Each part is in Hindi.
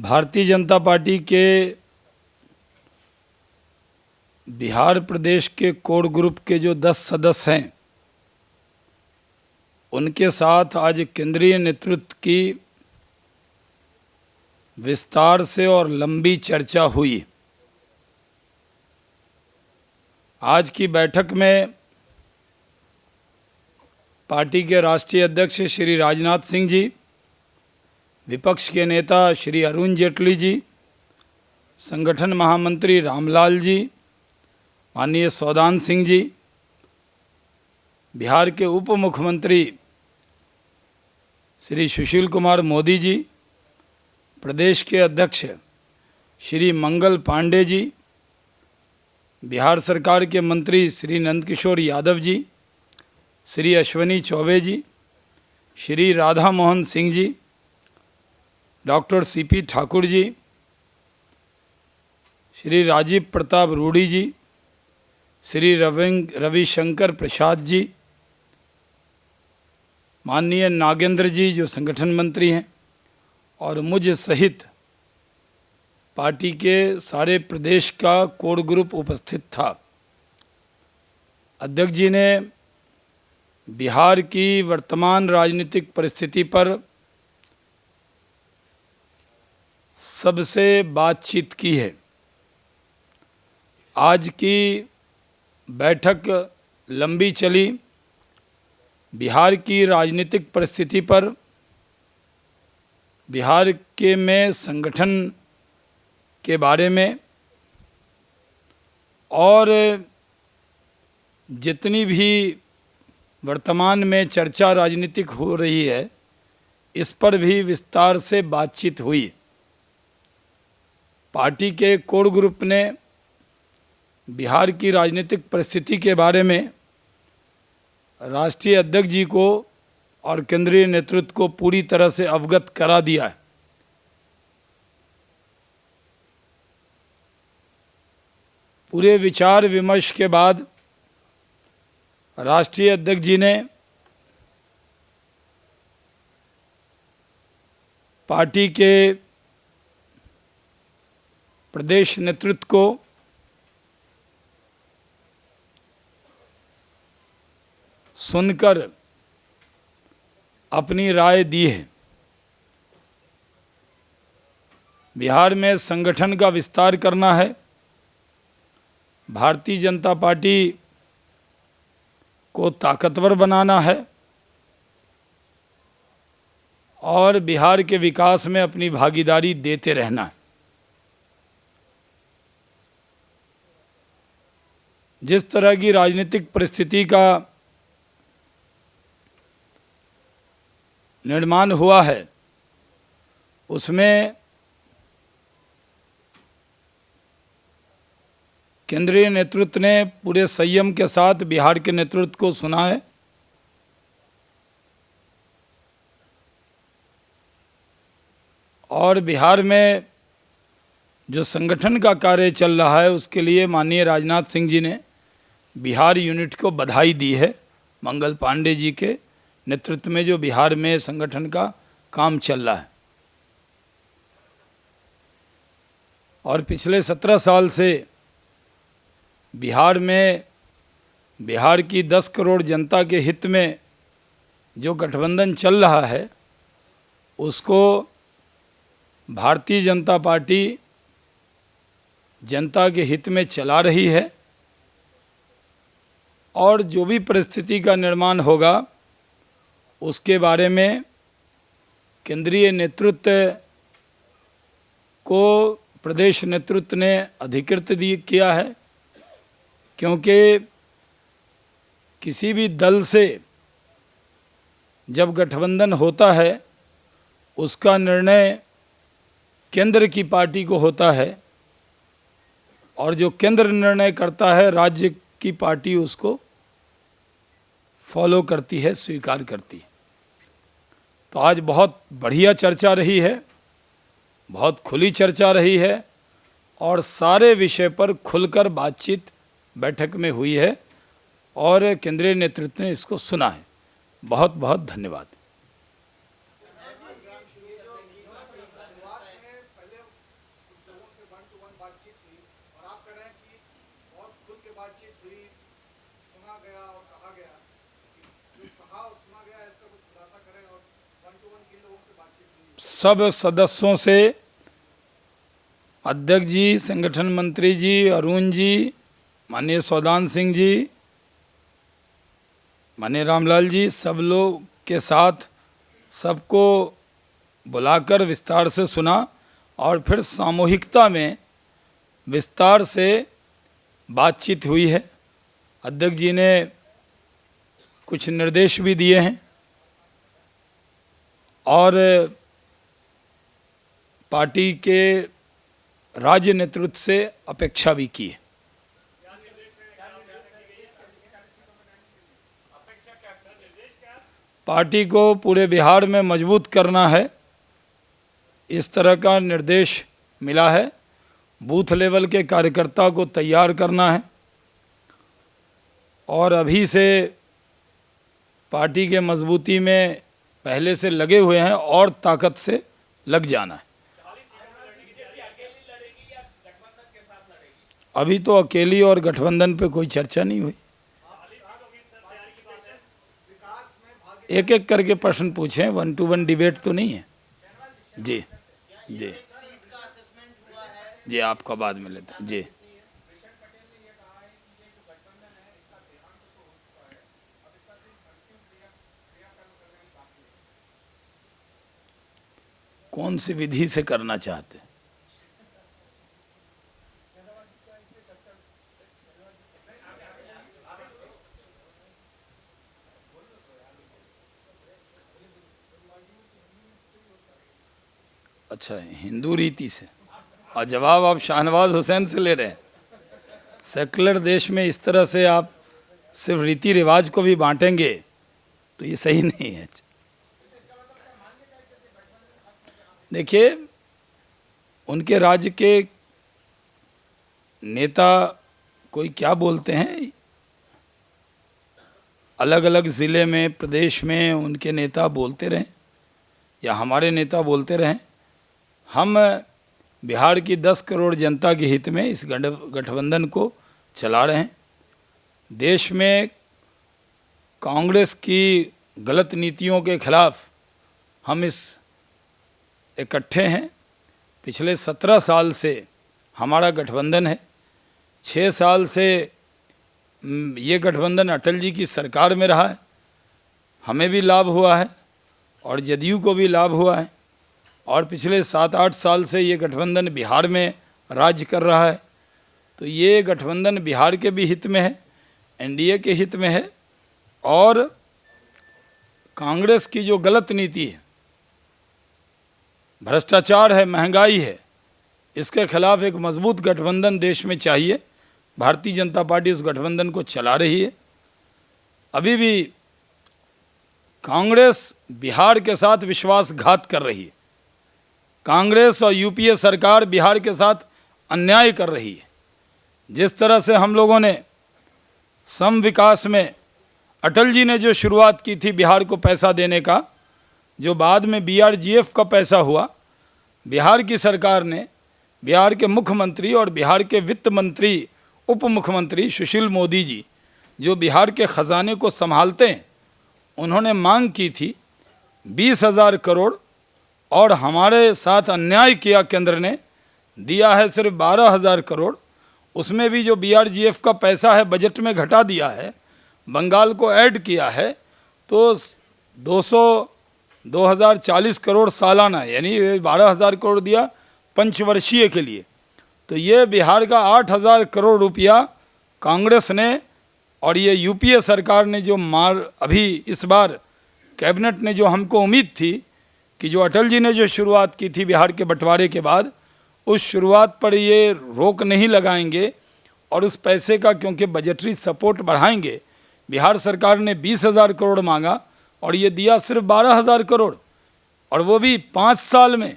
भारतीय जनता पार्टी के बिहार प्रदेश के कोर ग्रुप के जो 10 सदस्य हैं, उनके साथ आज केंद्रीय नेतृत्व की विस्तार से और लंबी चर्चा हुई। आज की बैठक में पार्टी के राष्ट्रीय अध्यक्ष श्री राजनाथ सिंह जी, विपक्ष के नेता श्री अरुण जेटली जी, संगठन महामंत्री रामलाल जी, माननीय सौदान सिंह जी, बिहार के उप मुख्यमंत्री श्री सुशील कुमार मोदी जी, प्रदेश के अध्यक्ष श्री मंगल पांडे जी, बिहार सरकार के मंत्री श्री नंदकिशोर यादव जी, श्री अश्विनी चौबे जी, श्री राधा मोहन सिंह जी, डॉक्टर सीपी ठाकुर जी, श्री राजीव प्रताप रूडी जी, श्री रविशंकर प्रसाद जी, माननीय नागेंद्र जी जो संगठन मंत्री हैं, और मुझ सहित पार्टी के सारे प्रदेश का कोर ग्रुप उपस्थित था। अध्यक्ष जी ने बिहार की वर्तमान राजनीतिक परिस्थिति पर सबसे बातचीत की है। आज की बैठक लंबी चली। बिहार की राजनीतिक परिस्थिति पर, बिहार के में संगठन के बारे में और जितनी भी वर्तमान में चर्चा राजनीतिक हो रही है, इस पर भी विस्तार से बातचीत हुई। पार्टी के कोर ग्रुप ने बिहार की राजनीतिक परिस्थिति के बारे में राष्ट्रीय अध्यक्ष जी को और केंद्रीय नेतृत्व को पूरी तरह से अवगत करा दिया है। पूरे विचार विमर्श के बाद राष्ट्रीय अध्यक्ष जी ने पार्टी के प्रदेश नेतृत्व को सुनकर अपनी राय दी है। बिहार में संगठन का विस्तार करना है, भारतीय जनता पार्टी को ताकतवर बनाना है और बिहार के विकास में अपनी भागीदारी देते रहना है। जिस तरह की राजनीतिक परिस्थिति का निर्माण हुआ है, उसमें केंद्रीय नेतृत्व ने पूरे संयम के साथ बिहार के नेतृत्व को सुना है और बिहार में जो संगठन का कार्य चल रहा है, उसके लिए माननीय राजनाथ सिंह जी ने बिहार यूनिट को बधाई दी है। मंगल पांडे जी के नेतृत्व में जो बिहार में संगठन का काम चल रहा है, और पिछले 17 साल से बिहार में बिहार की 10 करोड़ जनता के हित में जो गठबंधन चल रहा है, उसको भारतीय जनता पार्टी जनता के हित में चला रही है और जो भी परिस्थिति का निर्माण होगा, उसके बारे में केंद्रीय नेतृत्व को प्रदेश नेतृत्व ने अधिकृत किया है। क्योंकि किसी भी दल से जब गठबंधन होता है, उसका निर्णय केंद्र की पार्टी को होता है और जो केंद्र निर्णय करता है, राज्य की पार्टी उसको फॉलो करती है, स्वीकार करती है। तो आज बहुत बढ़िया चर्चा रही है, बहुत खुली चर्चा रही है और सारे विषय पर खुलकर बातचीत बैठक में हुई है और केंद्रीय नेतृत्व ने इसको सुना है। बहुत बहुत धन्यवाद। गया और कहा गया कि जो कहा और सुना गया इसका कुछ खुलासा करें और 1-to-1 किन लोगों से बातचीत हुई? सब सदस्यों से, अध्यक्ष जी, संगठन मंत्री जी, अरुण जी, माननीय सौदान सिंह जी, माननीय रामलाल जी, सब लोग के साथ सबको बुलाकर विस्तार से सुना और फिर सामूहिकता में विस्तार से बातचीत हुई है। अध्यक्ष जी ने कुछ निर्देश भी दिए हैं और पार्टी के राज्य नेतृत्व से अपेक्षा भी की है। पार्टी को पूरे बिहार में मजबूत करना है, इस तरह का निर्देश मिला है। बूथ लेवल के कार्यकर्ता को तैयार करना है और अभी से पार्टी के मजबूती में पहले से लगे हुए हैं और ताकत से लग जाना है। अभी तो अकेली और गठबंधन पे कोई चर्चा नहीं हुई। एक एक करके प्रश्न पूछें, 1-to-1 डिबेट तो नहीं है। जी जी जी, आपका बाद में लेता जी। कौन सी विधि से करना चाहते? अच्छा, हिंदू रीति से। और जवाब आप शाहनवाज हुसैन से ले रहे हैं। सेकुलर देश में इस तरह से आप सिर्फ रीति रिवाज को भी बांटेंगे तो ये सही नहीं है। देखिए, उनके राज्य के नेता कोई क्या बोलते हैं, अलग अलग ज़िले में, प्रदेश में उनके नेता बोलते रहें या हमारे नेता बोलते रहें। हम बिहार की 10 करोड़ जनता के हित में इस गठबंधन को चला रहे हैं। देश में कांग्रेस की गलत नीतियों के खिलाफ हम इस इकट्ठे हैं। पिछले 17 साल से हमारा गठबंधन है। 6 साल से ये गठबंधन अटल जी की सरकार में रहा है। हमें भी लाभ हुआ है और जदयू को भी लाभ हुआ है। और पिछले 7-8 साल से ये गठबंधन बिहार में राज्य कर रहा है। तो ये गठबंधन बिहार के भी हित में है, एनडीए के हित में है। और कांग्रेस की जो गलत नीति है, भ्रष्टाचार है, महंगाई है, इसके खिलाफ एक मजबूत गठबंधन देश में चाहिए। भारतीय जनता पार्टी उस गठबंधन को चला रही है। अभी भी कांग्रेस बिहार के साथ विश्वासघात कर रही है। कांग्रेस और यूपीए सरकार बिहार के साथ अन्याय कर रही है। जिस तरह से हम लोगों ने सम विकास में अटल जी ने जो शुरुआत की थी बिहार को पैसा देने का, जो बाद में बीआरजीएफ का पैसा हुआ, बिहार की सरकार ने, बिहार के मुख्यमंत्री और बिहार के वित्त मंत्री, उप मुख्यमंत्री सुशील मोदी जी जो बिहार के ख़जाने को संभालते हैं, उन्होंने मांग की थी 20,000 करोड़ और हमारे साथ अन्याय किया। केंद्र ने दिया है सिर्फ 12,000 करोड़। उसमें भी जो बीआरजीएफ का पैसा है बजट में घटा दिया है, बंगाल को ऐड किया है, तो 2040 करोड़ सालाना, यानी 12,000 करोड़ दिया पंचवर्षीय के लिए। तो ये बिहार का 8,000 करोड़ रुपया कांग्रेस ने और ये यूपीए सरकार ने जो अभी इस बार कैबिनेट ने जो हमको उम्मीद थी कि जो अटल जी ने जो शुरुआत की थी बिहार के बंटवारे के बाद, उस शुरुआत पर ये रोक नहीं लगाएंगे और उस पैसे का क्योंकि बजटरी सपोर्ट बढ़ाएंगे। बिहार सरकार ने 20,000 करोड़ मांगा और ये दिया सिर्फ 12,000 करोड़, और वो भी 5 साल में।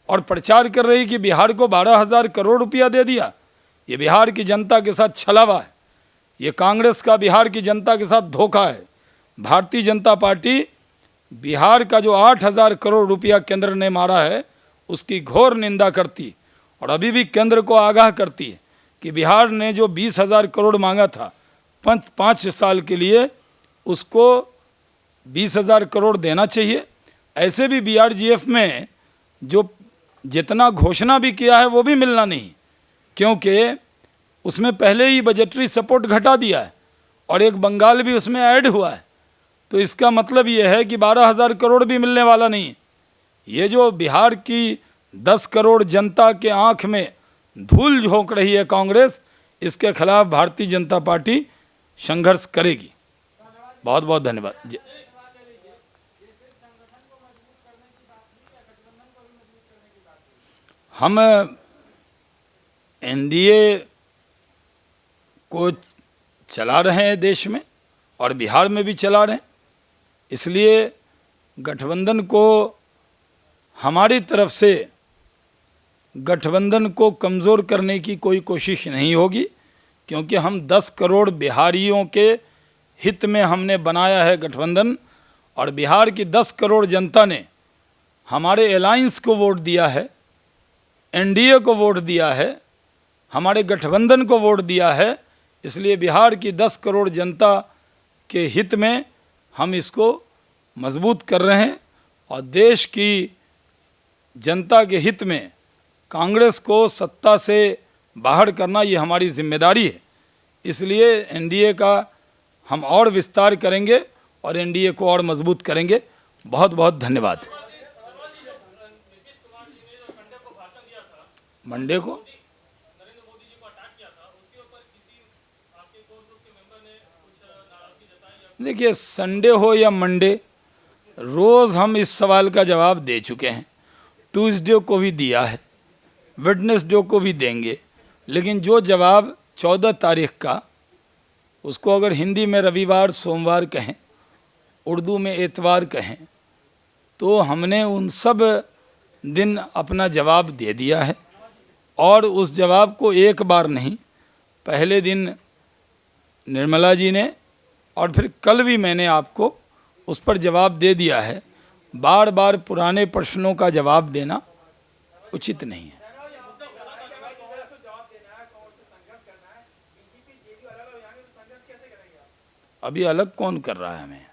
और प्रचार कर रही कि बिहार को 12,000 करोड़ रुपया दे दिया। ये बिहार की जनता के साथ छलावा है। ये कांग्रेस का बिहार की जनता के साथ धोखा है। भारतीय जनता पार्टी बिहार का जो 8,000 करोड़ रुपया केंद्र ने मारा है उसकी घोर निंदा करती और अभी भी केंद्र को आगाह करती है कि बिहार ने जो 20,000 करोड़ मांगा था 5 साल के लिए उसको 20,000 करोड़ देना चाहिए। ऐसे भी BRGF में जो जितना घोषणा भी किया है वो भी मिलना नहीं, क्योंकि उसमें पहले ही बजटरी सपोर्ट घटा दिया है और एक बंगाल भी उसमें ऐड हुआ है। तो इसका मतलब ये है कि 12,000 करोड़ भी मिलने वाला नहीं। ये जो बिहार की 10 करोड़ जनता के आंख में धूल झोंक रही है कांग्रेस, इसके खिलाफ भारतीय जनता पार्टी संघर्ष करेगी। बहुत बहुत धन्यवाद। हम NDA को चला रहे हैं देश में और बिहार में भी चला रहे हैं, इसलिए गठबंधन को हमारी तरफ से गठबंधन को कमज़ोर करने की कोई कोशिश नहीं होगी, क्योंकि हम 10 करोड़ बिहारियों के हित में हमने बनाया है गठबंधन। और बिहार की 10 करोड़ जनता ने हमारे अलायंस को वोट दिया है, NDA को वोट दिया है, हमारे गठबंधन को वोट दिया है। इसलिए बिहार की 10 करोड़ जनता के हित में हम इसको मजबूत कर रहे हैं और देश की जनता के हित में कांग्रेस को सत्ता से बाहर करना ये हमारी जिम्मेदारी है। इसलिए NDA का हम और विस्तार करेंगे और NDA को और मजबूत करेंगे। बहुत बहुत धन्यवाद। मंडे को देखिए, संडे हो या मंडे, रोज़ हम इस सवाल का जवाब दे चुके हैं। ट्यूसडे को भी दिया है, वेडनेसडे को भी देंगे, लेकिन जो जवाब 14 तारीख का, उसको अगर हिंदी में रविवार सोमवार कहें, उर्दू में एतवार कहें, तो हमने उन सब दिन अपना जवाब दे दिया है। और उस जवाब को एक बार नहीं, पहले दिन निर्मला जी ने और फिर कल भी मैंने आपको उस पर जवाब दे दिया है। बार बार पुराने प्रश्नों का जवाब देना उचित नहीं है। अभी अलग कौन कर रहा है हमें?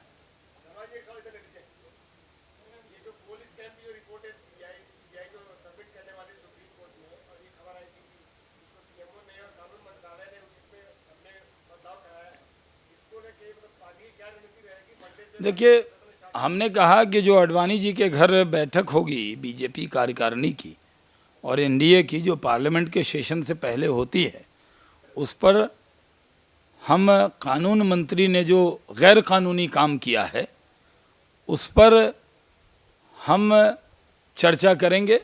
देखिए, हमने कहा कि जो अडवाणी जी के घर बैठक होगी बीजेपी कार्यकारिणी की और NDA की, जो पार्लियामेंट के सेशन से पहले होती है, उस पर हम कानून मंत्री ने जो गैर कानूनी काम किया है उस पर हम चर्चा करेंगे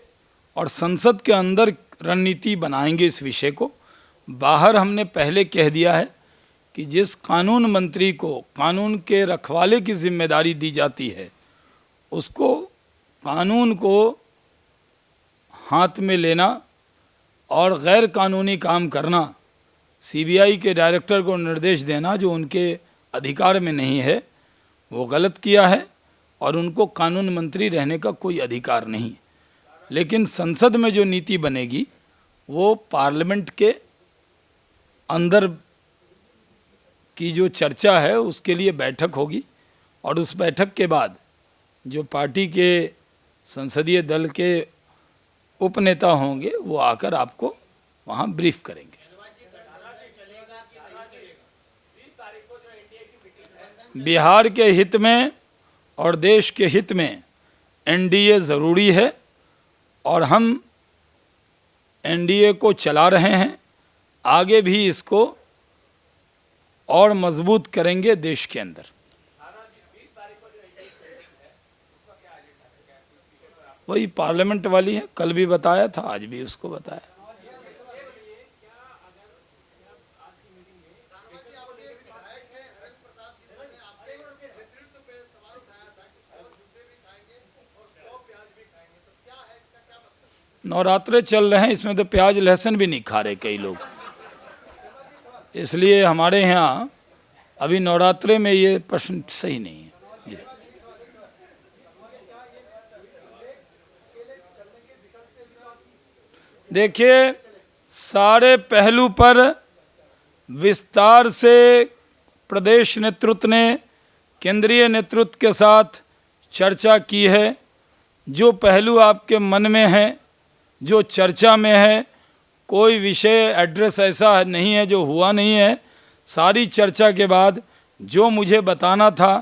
और संसद के अंदर रणनीति बनाएंगे इस विषय को। बाहर हमने पहले कह दिया है कि जिस कानून मंत्री को कानून के रखवाले की जिम्मेदारी दी जाती है, उसको कानून को हाथ में लेना और गैर कानूनी काम करना, CBI के डायरेक्टर को निर्देश देना जो उनके अधिकार में नहीं है, वो गलत किया है और उनको कानून मंत्री रहने का कोई अधिकार नहीं। लेकिन संसद में जो नीति बनेगी वो पार्लियामेंट के अंदर की जो चर्चा है उसके लिए बैठक होगी और उस बैठक के बाद जो पार्टी के संसदीय दल के उपनेता होंगे वो आकर आपको वहाँ ब्रीफ करेंगे। बिहार के हित में और देश के हित में NDA ज़रूरी है और हम NDA को चला रहे हैं, आगे भी इसको और मजबूत करेंगे देश के अंदर। वही पार्लियामेंट वाली है, कल भी बताया था, आज भी उसको बताया। नवरात्रे चल रहे हैं, इसमें तो प्याज लहसुन भी नहीं खा रहे कई लोग, इसलिए हमारे यहाँ अभी नवरात्रे में ये प्रश्न सही नहीं है। देखिए, सारे पहलू पर विस्तार से प्रदेश नेतृत्व ने केंद्रीय नेतृत्व के साथ चर्चा की है। जो पहलू आपके मन में है, जो चर्चा में है, कोई विषय एड्रेस ऐसा नहीं है जो हुआ नहीं है। सारी चर्चा के बाद जो मुझे बताना था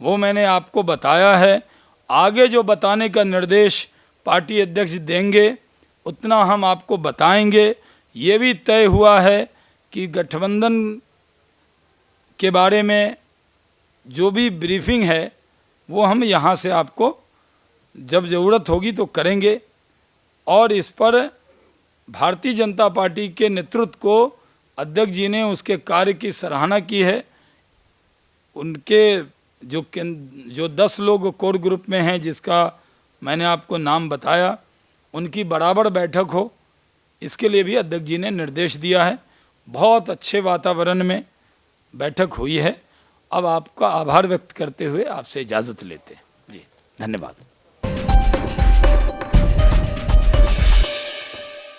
वो मैंने आपको बताया है। आगे जो बताने का निर्देश पार्टी अध्यक्ष देंगे उतना हम आपको बताएंगे। ये भी तय हुआ है कि गठबंधन के बारे में जो भी ब्रीफिंग है वो हम यहाँ से आपको जब ज़रूरत होगी तो करेंगे। और इस पर भारतीय जनता पार्टी के नेतृत्व को अध्यक्ष जी ने उसके कार्य की सराहना की है। उनके जो 10 लोग कोर ग्रुप में हैं, जिसका मैंने आपको नाम बताया, उनकी बराबर बैठक हो, इसके लिए भी अध्यक्ष जी ने निर्देश दिया है। बहुत अच्छे वातावरण में बैठक हुई है। अब आपका आभार व्यक्त करते हुए आपसे इजाज़त लेते हैं। जी धन्यवाद।